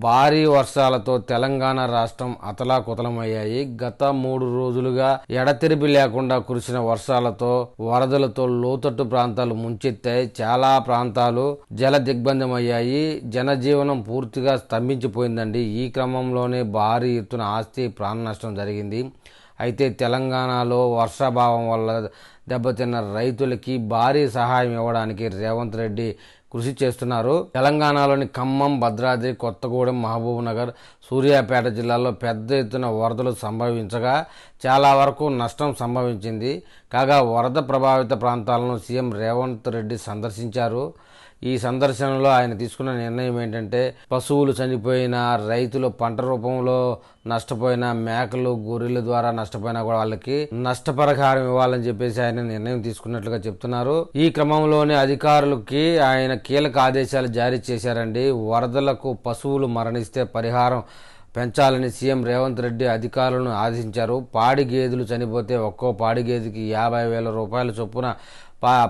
భారీ వర్షాలతో తెలంగాణ రాష్ట్రం అతలాకుతలమయ్యాయి. గత 3 రోజులుగా ఎడతెరిపి లేకుండా కురిసిన వర్షాలతో వరదలతో లోతట్టు ప్రాంతాలు ముంచెత్తాయి. చాలా ప్రాంతాలు జల దిగ్బంధమయ్యాయి. జనజీవనం పూర్తిగా స్తంభించిపోయిందండి. ఈ క్రమంలోనే భారీ ఎత్తున ఆస్తి ప్రాణ నష్టం జరిగింది. అయితే తెలంగాణలో వర్షాభావం వల్ల దెబ్బతిన్న రైతులకి భారీ సహాయం ఇవ్వడానికి రేవంత్ రెడ్డి కృషి చేస్తున్నారు. తెలంగాణలోని ఖమ్మం, భద్రాద్రి, కొత్తగూడెం, మహబూబ్ నగర్, సూర్యాపేట జిల్లాల్లో పెద్ద ఎత్తున వరదలు సంభవించగా చాలా వరకు నష్టం సంభవించింది. కాగా వరద ప్రభావిత ప్రాంతాలను సీఎం రేవంత్ రెడ్డి సందర్శించారు. ఈ సందర్శనలో ఆయన తీసుకున్న నిర్ణయం ఏంటంటే, పశువులు చనిపోయిన, రైతులు పంట రూపంలో నష్టపోయిన, మేకలు గొర్రెల ద్వారా నష్టపోయినా కూడా వాళ్ళకి నష్టపరిహారం ఇవ్వాలని చెప్పేసి ఆయన నిర్ణయం తీసుకున్నట్లుగా చెప్తున్నారు. ఈ క్రమంలోనే అధికారులకి ఆయన కీలక ఆదేశాలు జారీ చేశారండి. వరదలకు పశువులు మరణిస్తే పరిహారం పెంచాలని సీఎం రేవంత్ రెడ్డి అధికారులను ఆదేశించారు. పాడి గేదెలు చనిపోతే ఒక్కో పాడి గేదెకి 50,000 రూపాయల చొప్పున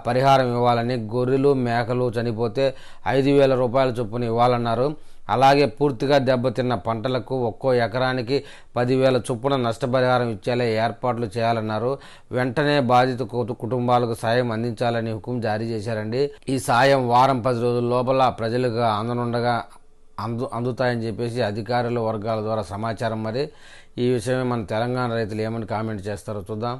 పరిహారం ఇవ్వాలని, గొర్రెలు మేకలు చనిపోతే 5,000 రూపాయల చొప్పున ఇవ్వాలన్నారు. అలాగే పూర్తిగా దెబ్బతిన్న పంటలకు ఒక్కో ఎకరానికి 10,000 చొప్పున నష్టపరిహారం ఇచ్చేలా ఏర్పాట్లు చేయాలన్నారు. వెంటనే బాధిత కుటుంబాలకు సాయం అందించాలని హుకుం జారీ చేశారండి. ఈ సాయం వారం 10 రోజుల లోపల ప్రజలకు అందుతాయని చెప్పేసి అధికారుల వర్గాల ద్వారా సమాచారం. మరి ఈ విషయమే మన తెలంగాణ రైతులు ఏమని కామెంట్ చేస్తారో చూద్దాం.